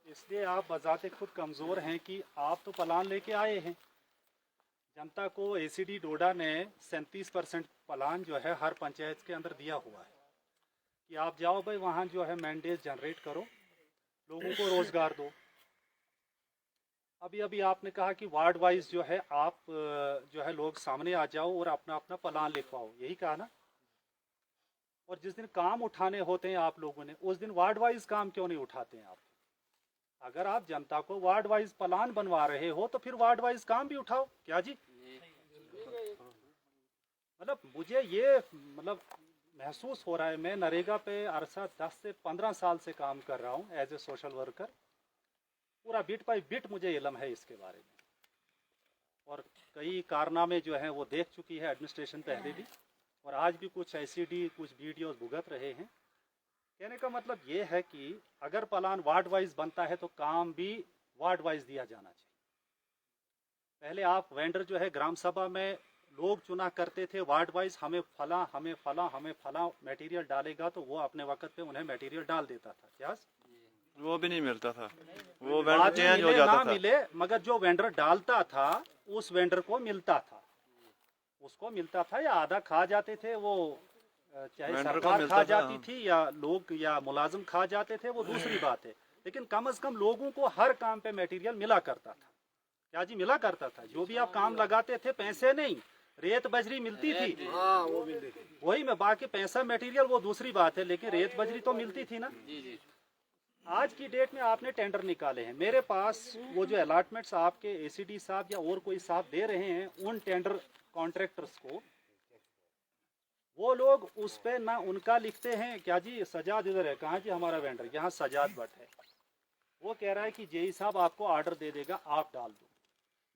इसलिए आप बजाते खुद कमज़ोर हैं कि आप तो प्लान लेके आए हैं। जनता को एसीडी डोडा ने 37% प्लान जो है हर पंचायत के अंदर दिया हुआ है कि आप जाओ भाई वहाँ जो है मैंडेट जनरेट करो, लोगों को रोज़गार दो। अभी अभी आपने कहा कि वार्ड वाइज जो है आप जो है लोग सामने आ जाओ और अपना अपना प्लान लिखवाओ, यही कहा ना। और जिस दिन काम उठाने होते हैं आप लोगों ने, उस दिन वार्ड वाइज काम क्यों नहीं उठाते हैं आप? अगर आप जनता को वार्ड वाइज प्लान बनवा रहे हो तो फिर वार्ड वाइज काम भी उठाओ। क्या जी? मतलब मुझे ये मतलब महसूस हो रहा है, मैं नरेगा पे अरसा 10 से 15 साल से काम कर रहा हूँ एज ए सोशल वर्कर। पूरा बिट बाई बिट मुझे इल्म है इसके बारे में, और कई कारनामे जो हैं वो देख चुकी है एडमिनिस्ट्रेशन पहले भी, और आज भी कुछ एसीडी कुछ वीडियोस भुगत रहे हैं। कहने का मतलब ये है कि अगर प्लान वार्ड वाइज बनता है तो काम भी वार्ड वाइज दिया जाना चाहिए। पहले आप वेंडर जो है ग्राम सभा में लोग चुना करते थे वार्ड वाइज, हमें फला हमें फला हमें फला मटेरियल डालेगा, तो वो अपने वक्त पे उन्हें मटेरियल डाल देता था। क्या वो भी नहीं मिलता था, वो वेंडर चेंज हो जाता था। मिले, मगर जो वेंडर डालता था उस वेंडर को मिलता था, उसको मिलता था, या आधा खा जाते थे वो, चाहे सरकार खा जाती थी या लोग या मुलाजिम खा जाते थे, वो दूसरी बात है, लेकिन कम से कम लोगों को हर काम पे मटेरियल मिला करता था। क्या जी? मिला करता था। जो भी आप काम लगाते थे, पैसे नहीं, रेत बजरी मिलती थी। हाँ, वो मिलती थी। वही में, बाकी पैसा मटेरियल वो दूसरी बात है, लेकिन रेत बजरी तो मिलती थी ना। आज की डेट में आपने टेंडर निकाले हैं, मेरे पास वो जो अलॉटमेंट्स आपके एसीडी साहब या और कोई साहब दे रहे हैं उन टेंडर कॉन्ट्रैक्टर्स को, वो लोग उस पे ना उनका लिखते हैं। क्या जी? सजाद इधर है, कहाँ जी हमारा वेंडर? यहाँ सजाद भट्ट है, वो कह रहा है कि जेई साहब आपको ऑर्डर दे देगा, आप डाल दो।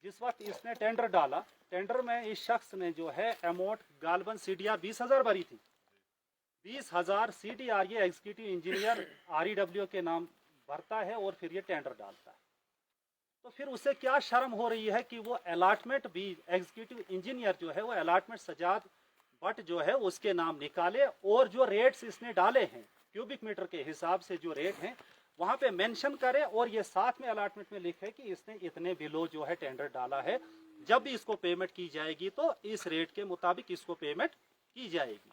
जिस वक्त इसने टेंडर डाला, टेंडर में इस शख्स ने जो है अमाउंट गालबन सीडीआर 20,000 भरी थी। 20,000 सीडीआर ये एग्जीक्यूटिव इंजीनियर REW के नाम भरता है और फिर ये टेंडर डालता है। तो फिर उसे क्या शर्म हो रही है कि वो अलॉटमेंट भी एग्जीक्यूटिव इंजीनियर जो है वो अलॉटमेंट सजाद बट जो है उसके नाम निकाले, और जो रेट्स इसने डाले हैं क्यूबिक मीटर के हिसाब से जो रेट हैं वहां पे मेंशन करे, और ये साथ में अलॉटमेंट में लिखे कि इसने इतने बिलो जो है टेंडर डाला है, जब भी इसको पेमेंट की जाएगी तो इस रेट के मुताबिक इसको पेमेंट की जाएगी।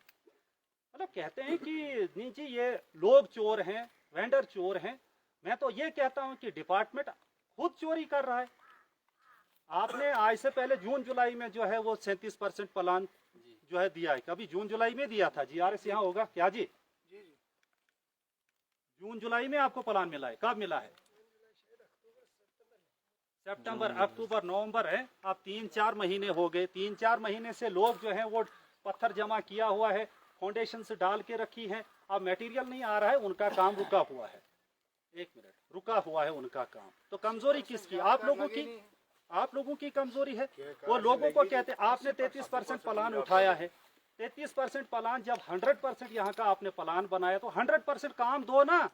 मतलब कहते हैं कि नहीं जी ये लोग चोर हैं, वेंडर चोर हैं। मैं तो ये कहता हूं कि डिपार्टमेंट खुद चोरी कर रहा है। आपने आज से पहले जून जुलाई में जो है वो 37% प्लान जो है दिया है, कभी जून जुलाई में दिया था। GRS यहाँ होगा क्या जी? जून जुलाई में आपको प्लान मिला है? कब मिला है? सितंबर, अक्टूबर, नवंबर है, अब 3-4 महीने हो गए। 3-4 महीने से लोग जो है वो पत्थर जमा किया हुआ है, फाउंडेशन से डाल के रखी है, अब मटेरियल नहीं आ रहा है, उनका काम रुका हुआ है। एक मिनट, रुका हुआ है उनका काम। तो कमजोरी किसकी? आप लोगों की कमजोरी है। वो लोगों को कहते आपने 33% प्लान उठाया है, 33% प्लान, जब 100% यहाँ का आपने प्लान बनाया तो 100% काम दो ना।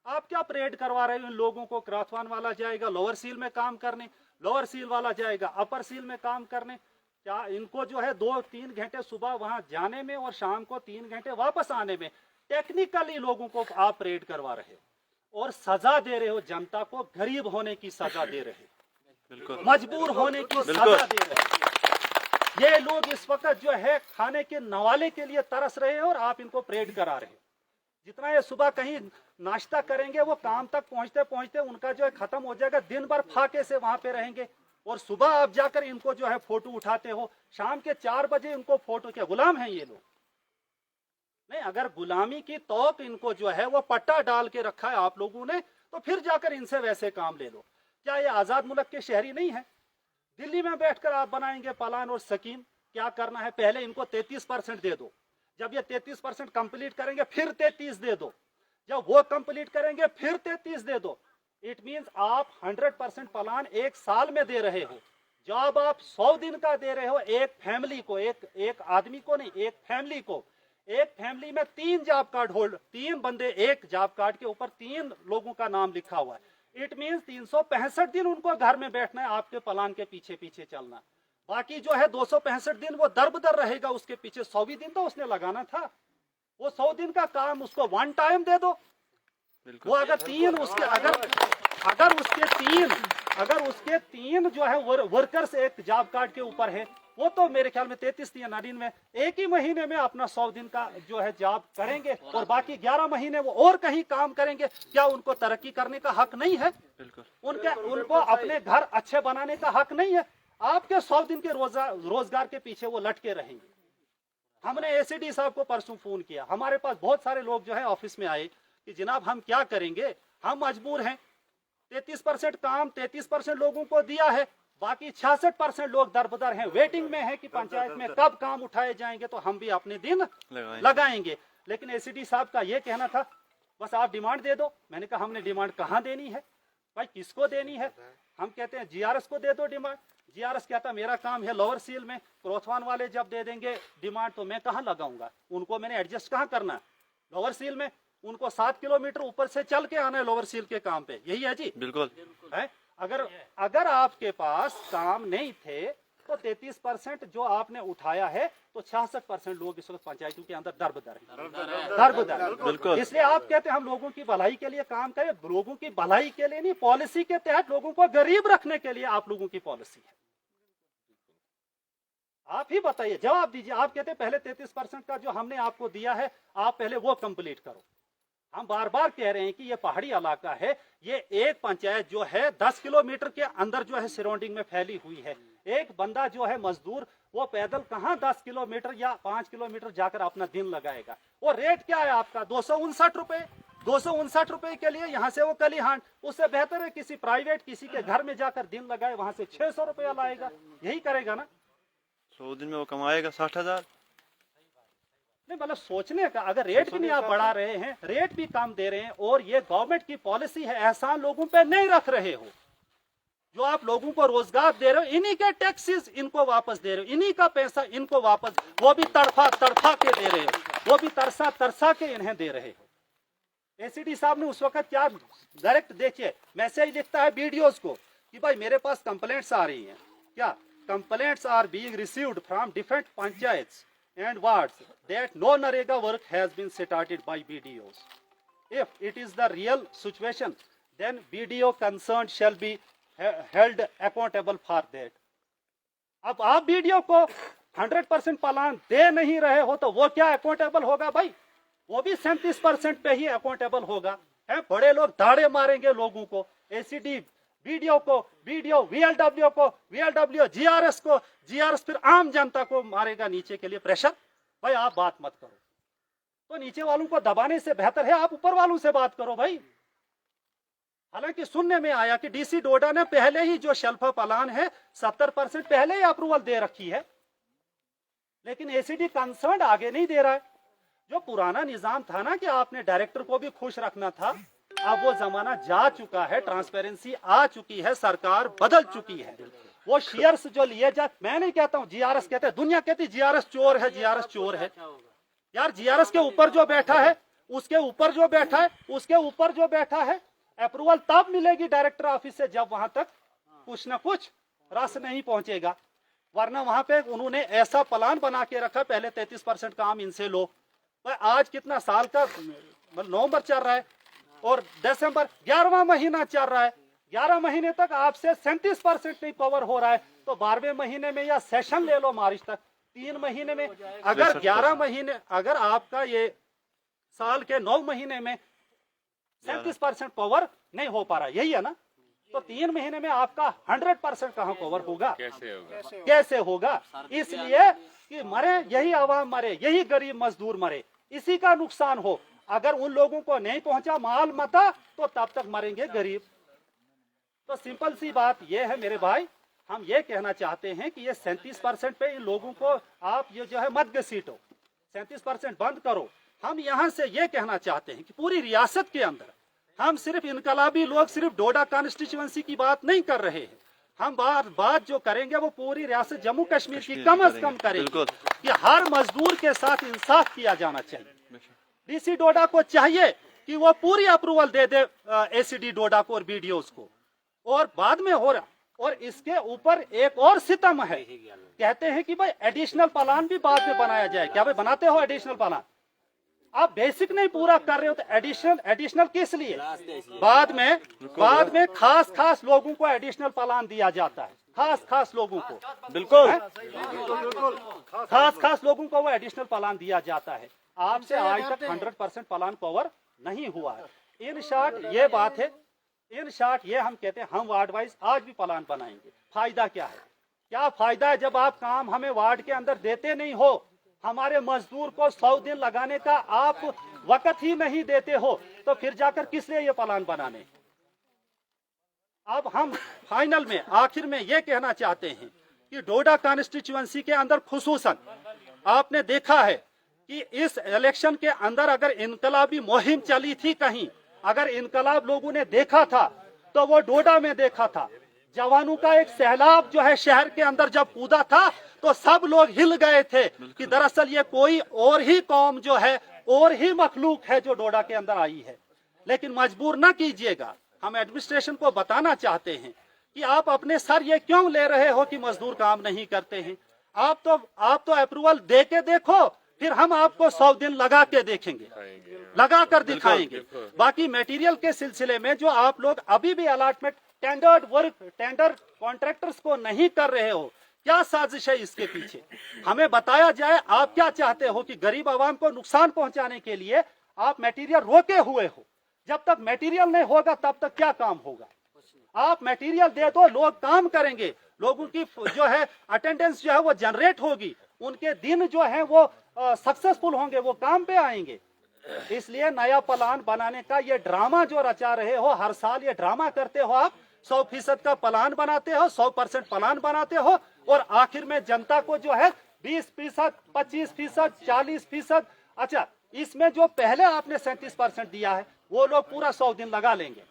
आप क्या परेड करवा रहे हो इन लोगों को? क्राथवान वाला जाएगा लोअर सील में काम करने, लोअर सील वाला जाएगा अपर सील में काम करने। क्या इनको जो है 2-3 घंटे सुबह वहां जाने में और शाम को 3 घंटे वापस आने में टेक्निकली लोगों को आप परेड करवा रहे हो और सजा दे रहे हो जनता को। गरीब होने की सजा दे रहे हो, मजबूर होने की सजा दे रहे हो। ये लोग इस वक्त जो है खाने के नवाले के लिए तरस रहे हैं और आप इनको परेड करा रहे हो। जितना ये सुबह कहीं नाश्ता करेंगे वो काम तक पहुंचते पहुंचते उनका जो है खत्म हो जाएगा। दिन भर फाके से वहां पे रहेंगे और सुबह आप जाकर इनको जो है फोटो उठाते हो, शाम के 4 बजे इनको फोटो। क्या गुलाम हैं ये लोग? नहीं, अगर गुलामी की तौक इनको जो है वो पट्टा डाल के रखा है आप लोगों ने, तो फिर जाकर इनसे वैसे काम ले लो। क्या ये आजाद मुल्क के शहरी नहीं है? दिल्ली में बैठकर आप बनाएंगे प्लान और स्कीम। क्या करना है? पहले इनको 33% दे दो, जब ये 33% कंप्लीट करेंगे फिर 33 दे दो, जब वो कंप्लीट करेंगे फिर 33 दे दो। इट मींस आप 100% प्लान एक साल में दे रहे हो। जब आप 100 दिन का दे रहे हो एक फैमिली को, एक आदमी को नहीं, एक फैमिली को। एक फैमिली में 3 जॉब कार्ड होल्ड, 3 बंदे, एक जॉब कार्ड के ऊपर 3 लोगों का नाम लिखा हुआ है। इट मींस 365 दिन उनको घर में बैठना है, आपके प्लान के पीछे पीछे चलना। बाकी जो है 265 दिन वो दर बदर रहेगा उसके पीछे। 100 दिन तो उसने लगाना था। वो 100 दिन का काम उसको वन टाइम दे दो। बिल्कुल। वो अगर उसके तीन जो है वर्कर्स एक जॉब कार्ड के ऊपर है, वो तो मेरे ख्याल में 33 या 99 में एक ही महीने में अपना 100 दिन का जो है जॉब करेंगे और बाकी 11 महीने वो और कहीं काम करेंगे। क्या उनको तरक्की करने का हक नहीं है? बिल्कुल। उनको अपने घर अच्छे बनाने का हक नहीं है? आपके 100 दिन के रोजगार के पीछे वो लटके रहेंगे। हमने एसीडी साहब को परसों फोन किया, हमारे पास बहुत सारे लोग जो है ऑफिस में आए कि जनाब हम क्या करेंगे, हम मजबूर हैं। 33% काम 33% लोगों को दिया है, बाकी 66% लोग दरबदर हैं, वेटिंग में है कि पंचायत में कब काम उठाए जाएंगे तो हम भी अपने दिन लगाएंगे। लेकिन एसीडी साहब का ये कहना था बस आप डिमांड दे दो। मैंने कहा हमने डिमांड कहाँ देनी है भाई, किसको देनी है? हम कहते हैं जीआरएस को दे दो डिमांड। जीआरएस कहता मेरा काम है लोअर सील में, क्रोथवान वाले जब दे देंगे डिमांड तो मैं कहाँ लगाऊंगा, उनको मैंने एडजस्ट कहाँ करना है लोअर सील में? उनको 7 किलोमीटर ऊपर से चल के आना है लोअर सील के काम पे, यही है जी? बिल्कुल है। अगर आपके पास काम नहीं थे तो 33% जो आपने उठाया है तो 66% लोग इस वक्त पंचायतों के अंदर दरबदर। बिल्कुल। इसलिए आप कहते हैं हम लोगों की भलाई के लिए काम करें, लोगों की भलाई के लिए नहीं, पॉलिसी के तहत लोगों को गरीब रखने के लिए आप लोगों की पॉलिसी है। आप ही बताइए, जवाब दीजिए। आप कहते हैं पहले 33% का जो हमने आपको दिया है आप पहले वो कंप्लीट करो। हम बार बार कह रहे हैं कि ये पहाड़ी इलाका है, ये एक पंचायत जो है 10 किलोमीटर के अंदर जो है सराउंडिंग में फैली हुई है। एक बंदा जो है मजदूर वो पैदल कहाँ 10 किलोमीटर या 5 किलोमीटर जाकर अपना दिन लगाएगा? वो रेट क्या है आपका? 259 रुपए। 259 रुपए के लिए यहाँ से वो कलीहांड, उससे बेहतर है किसी प्राइवेट किसी के घर में जाकर दिन लगाए, वहां से 600 रुपया लाएगा। यही करेगा ना? 100 दिन में वो कमाएगा 60,000। नहीं मतलब सोचने का, अगर रेट भी नहीं आप बढ़ा रहे हैं, रेट भी कम दे रहे हैं और ये गवर्नमेंट की पॉलिसी है, एहसान लोगों पे नहीं रख रहे हो। जो आप लोगों को रोजगार दे रहे हो इन्हीं के टैक्सेस इनको वापस दे रहे हो, इन्हीं का पैसा इनको वापस, वो भी तड़फा के दे रहे हो, वो भी तरसा के इन्हें दे रहे हो। एसीडी साहब ने उस वक्त क्या डायरेक्ट देखिए मैसेज लिखता है वीडियोस को कि भाई मेरे पास कंप्लेंट्स आ रही हैं। क्या complaints are being received from different panchayats and wards that no NREGA work has been started by BDOs. If it is the real situation, then BDO concerned shall be held accountable for that. अब आप BDO को 100% plan दे नहीं रहे हो तो वो क्या accountable होगा भाई? वो भी 37% पे ही अकाउंटेबल होगा। है बड़े लोग दाड़े मारेंगे लोगों को, एसीडी बीडीओ को, बीडीओ वीएलडब्ल्यू को, वीएलडब्ल्यू जीआरएस को, जीआरएस फिर आम जनता को मारेगा नीचे के लिए प्रेशर। भाई आप बात मत करो, तो नीचे वालों को दबाने से बेहतर है आप ऊपर वालों से बात करो भाई। हालांकि सुनने में आया कि डीसी डोडा ने पहले ही जो शेल्फ प्लान है 70% पहले ही अप्रूवल दे रखी है, लेकिन एसीडी कंसर्न आगे नहीं दे रहा है। जो पुराना निजाम था ना कि आपने डायरेक्टर को भी खुश रखना था, अब वो जमाना जा चुका है, ट्रांसपेरेंसी आ चुकी है, सरकार बदल चुकी है। वो शेयर्स जो लिए जा, मैं नहीं कहता हूँ, जीआरएस कहते हैं, दुनिया कहती जीआरएस चोर है, जीआरएस चोर है। यार जीआरएस के ऊपर जो बैठा है, उसके ऊपर जो बैठा है, उसके ऊपर जो बैठा है, अप्रूवल तब मिलेगी डायरेक्टर ऑफिस से जब वहां तक कुछ ना कुछ रस नहीं पहुंचेगा, वरना वहां पे उन्होंने ऐसा प्लान बना के रखा, पहले 33% काम इनसे लो। आज कितना साल का नवंबर चल रहा है और दिसंबर 11वां महीना चल रहा है, 11 महीने तक आपसे 37% नहीं कवर हो रहा है, तो 12वें महीने में या सेशन ले लो मार्च तक, 3 महीने में अगर 11 महीने, अगर आपका ये साल के 9 महीने में 37% कवर नहीं हो पा रहा, यही है ना, तो 3 महीने में आपका 100% कहाँ कवर होगा? कैसे होगा? इसलिए कि मरे यही आवाम मरे, यही गरीब मजदूर मरे, इसी का नुकसान हो। अगर उन लोगों को नहीं पहुंचा माल मता तो तब तक मरेंगे गरीब। तो सिंपल सी बात यह है मेरे भाई, हम ये कहना चाहते हैं कि ये 37% पे इन लोगों को आप ये जो है मत घसीटो, 37% बंद करो। हम यहाँ से ये कहना चाहते हैं कि पूरी रियासत के अंदर हम सिर्फ इनकलाबी लोग सिर्फ डोडा कॉन्स्टिट्यूएंसी की बात नहीं कर रहे हैं, हम बात जो करेंगे वो पूरी रियासत जम्मू कश्मीर की कम अज कम करेंगे कि हर मजदूर के साथ इंसाफ किया जाना चाहिए। डीसी डोडा को चाहिए कि वो पूरी अप्रूवल दे दे एसीडी डोडा को और बीडीओस को, और बाद में हो रहा। और इसके ऊपर एक और सितम है, कहते हैं कि भाई एडिशनल प्लान भी बाद में बनाया जाए। क्या भाई बनाते हो एडिशनल प्लान? आप बेसिक नहीं पूरा कर रहे हो तो एडिशनल किस लिए? बाद में खास लोगों को एडिशनल प्लान दिया जाता है, खास लोगों को, बिल्कुल खास लोगों को वो एडिशनल प्लान दिया जाता है। आपसे आज तक 100% प्लान कवर नहीं हुआ है। इन शॉर्ट ये बात है, इन शॉर्ट ये हम कहते हैं हम वार्ड वाइज आज भी प्लान बनाएंगे। फायदा क्या है? क्या फायदा है जब आप काम हमें वार्ड के अंदर देते नहीं हो, हमारे मजदूर को 100 दिन लगाने का आप वक्त ही नहीं देते हो, तो फिर जाकर किस लिए ये प्लान बनाने? अब हम फाइनल में आखिर में ये कहना चाहते हैं कि डोडा कॉन्स्टिट्यूएंसी के अंदर खुसूसन आपने देखा है कि इस इलेक्शन के अंदर अगर इनकलाबी मुहिम चली थी कहीं, अगर इनकलाब लोगों ने देखा था तो वो डोडा में देखा था। जवानों का एक सैलाब जो है शहर के अंदर जब कूदा था तो सब लोग हिल गए थे कि दरअसल ये कोई और ही कौम जो है, और ही मखलूक है जो डोडा के अंदर आई है। लेकिन मजबूर न कीजिएगा, हम एडमिनिस्ट्रेशन को बताना चाहते हैं कि आप अपने सर ये क्यों ले रहे हो कि मजदूर काम नहीं करते हैं। आप तो अप्रूवल दे के देखो, फिर हम आपको 100 दिन लगा के देखेंगे, लगा कर दिखाएंगे। बाकी मटेरियल के सिलसिले में जो आप लोग अभी भी अलॉटमेंट टेंडर कॉन्ट्रैक्टर्स को नहीं कर रहे हो, क्या साजिश है इसके पीछे? हमें बताया जाए। आप क्या चाहते हो कि गरीब आवाम को नुकसान पहुंचाने के लिए आप मटेरियल रोके हुए हो? जब तक मटेरियल नहीं होगा तब तक क्या काम होगा? आप मटेरियल दे दो, लोग काम करेंगे, लोगों की जो है अटेंडेंस जो है वो जनरेट होगी, उनके दिन जो है वो सक्सेसफुल होंगे, वो काम पे आएंगे। इसलिए नया प्लान बनाने का ये ड्रामा जो रचा रहे हो, हर साल ये ड्रामा करते हो आप। 100% का प्लान बनाते हो, 100% प्लान बनाते हो, और आखिर में जनता को जो है 20%, 25%, 40%, अच्छा इसमें जो पहले आपने 37% दिया है वो लोग पूरा 100 दिन लगा लेंगे,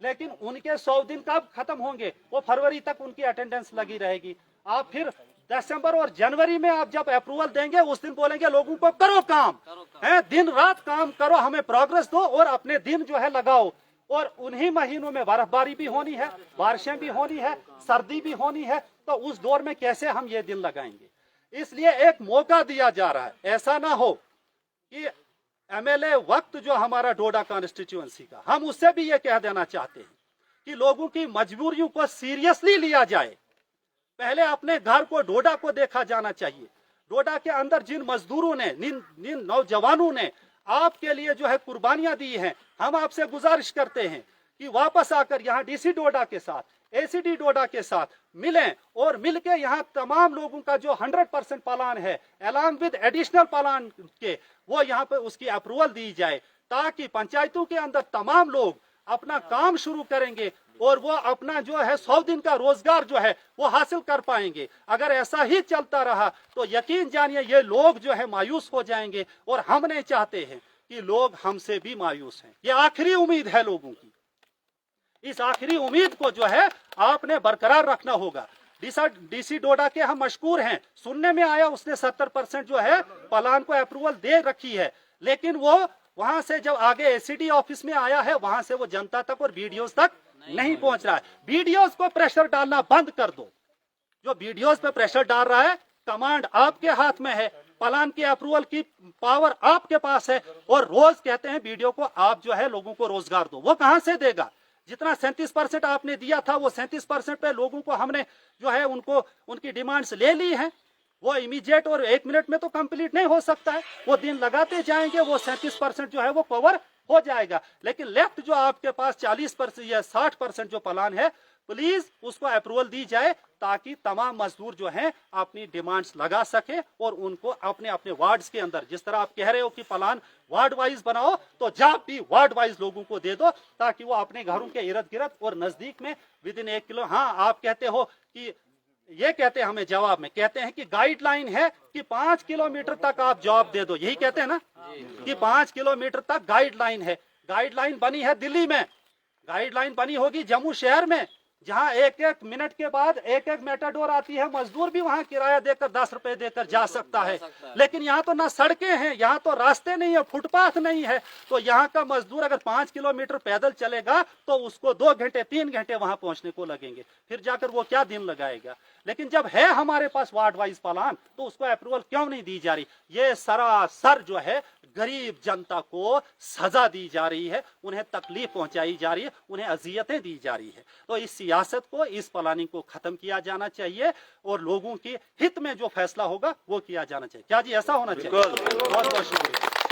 लेकिन उनके 100 दिन कब खत्म होंगे? वो फरवरी तक उनकी अटेंडेंस लगी रहेगी। आप फिर दिसंबर और जनवरी में आप जब अप्रूवल देंगे उस दिन बोलेंगे लोगों को करो काम, है दिन रात काम करो, हमें प्रोग्रेस दो और अपने दिन जो है लगाओ। और उन्हीं महीनों में बर्फबारी भी होनी है, बारिशें भी होनी है, सर्दी भी होनी है, तो उस दौर में कैसे हम ये दिन लगाएंगे? इसलिए एक मौका दिया जा रहा है। ऐसा ना हो कि एमएलए वक्त जो हमारा डोडा कॉन्स्टिट्यूएंसी का, हम उससे भी ये कह देना चाहते हैं कि लोगों की मजबूरियों को सीरियसली लिया जाए। पहले अपने घर को, डोडा को देखा जाना चाहिए। डोडा के अंदर जिन मजदूरों ने, जिन नौजवानों ने आपके लिए जो है कुर्बानियां दी हैं, हम आपसे गुजारिश करते हैं कि वापस आकर यहाँ डीसी डोडा के साथ, एसीडी डोडा के साथ मिलें और मिलके यहाँ तमाम लोगों का जो 100% प्लान है अलॉन्ग विद एडिशनल प्लान के, वो यहाँ पे उसकी अप्रूवल दी जाए, ताकि पंचायतों के अंदर तमाम लोग अपना काम शुरू करेंगे और वो अपना जो है 100 दिन का रोजगार जो है वो हासिल कर पाएंगे। अगर ऐसा ही चलता रहा तो यकीन जानिए ये लोग जो है मायूस हो जाएंगे, और हम नहीं चाहते हैं कि लोग हमसे भी मायूस हैं। ये आखिरी उम्मीद है लोगों की। इस आखिरी उम्मीद को जो है आपने बरकरार रखना होगा। डीसी डोडा के हम मशकूर हैं, सुनने में आया उसने 70% जो है प्लान को अप्रूवल दे रखी है, लेकिन वो वहां से जब आगे एसीडी ऑफिस में आया है वहां से वो जनता तक और वीडियोस तक नहीं पहुंच रहा है। वीडियोस को प्रेशर डालना बंद कर दो। जो वीडियोस पे प्रेशर डाल रहा है, कमांड आपके हाथ में है, प्लान की अप्रूवल की पावर आपके पास है, और रोज कहते हैं वीडियो को आप जो है लोगों को रोजगार दो। वो कहां से देगा? जितना 37% आपने दिया था वो 37% पे लोगों को हमने जो है उनको उनकी डिमांड्स ले ली है। वो इमीडिएट और 1 मिनट में तो कंप्लीट नहीं हो सकता है, वो दिन लगाते जाएंगे, वो 37% जो है वो कवर हो जाएगा। लेकिन लेफ्ट जो आपके पास 40% या 60% जो प्लान है, प्लीज उसको अप्रूवल दी जाए ताकि तमाम मजदूर जो हैं अपनी डिमांड्स लगा सके और उनको अपने अपने वार्ड्स के अंदर, जिस तरह आप कह रहे हो कि प्लान वार्ड वाइज बनाओ, तो जॉब भी वार्ड वाइज लोगों को दे दो ताकि वो अपने घरों के इर्द गिर्द और नजदीक में विदिन 1 किलो। हाँ, आप कहते हो कि ये कहते हैं, हमें जवाब में कहते हैं कि गाइडलाइन है कि 5 किलोमीटर तक आप जॉब दे दो, यही कहते हैं ना कि 5 किलोमीटर तक गाइडलाइन है। गाइडलाइन बनी है दिल्ली में, गाइडलाइन बनी होगी जम्मू शहर में, जहां एक एक मिनट के बाद एक एक मेटाडोर आती है, मजदूर भी वहां किराया देकर 10 रुपए देकर जा सकता है। लेकिन यहाँ तो ना सड़कें हैं, यहाँ तो रास्ते नहीं है, फुटपाथ नहीं है। तो यहाँ का मजदूर अगर 5 किलोमीटर पैदल चलेगा तो उसको 2 घंटे 3 घंटे वहां पहुंचने को लगेंगे, फिर जाकर वो क्या दिन लगाएगा। लेकिन जब है हमारे पास वार्ड वाइज प्लान तो उसको अप्रूवल क्यों नहीं दी जा रही। ये सरासर जो है गरीब जनता को सजा दी जा रही है, उन्हें तकलीफ पहुंचाई जा रही है, उन्हें अजियतें दी जा रही है। तो इस सियासत को, इस प्लानिंग को खत्म किया जाना चाहिए और लोगों के हित में जो फैसला होगा वो किया जाना चाहिए। क्या जी ऐसा होना चाहिए? बहुत बहुत शुक्रिया।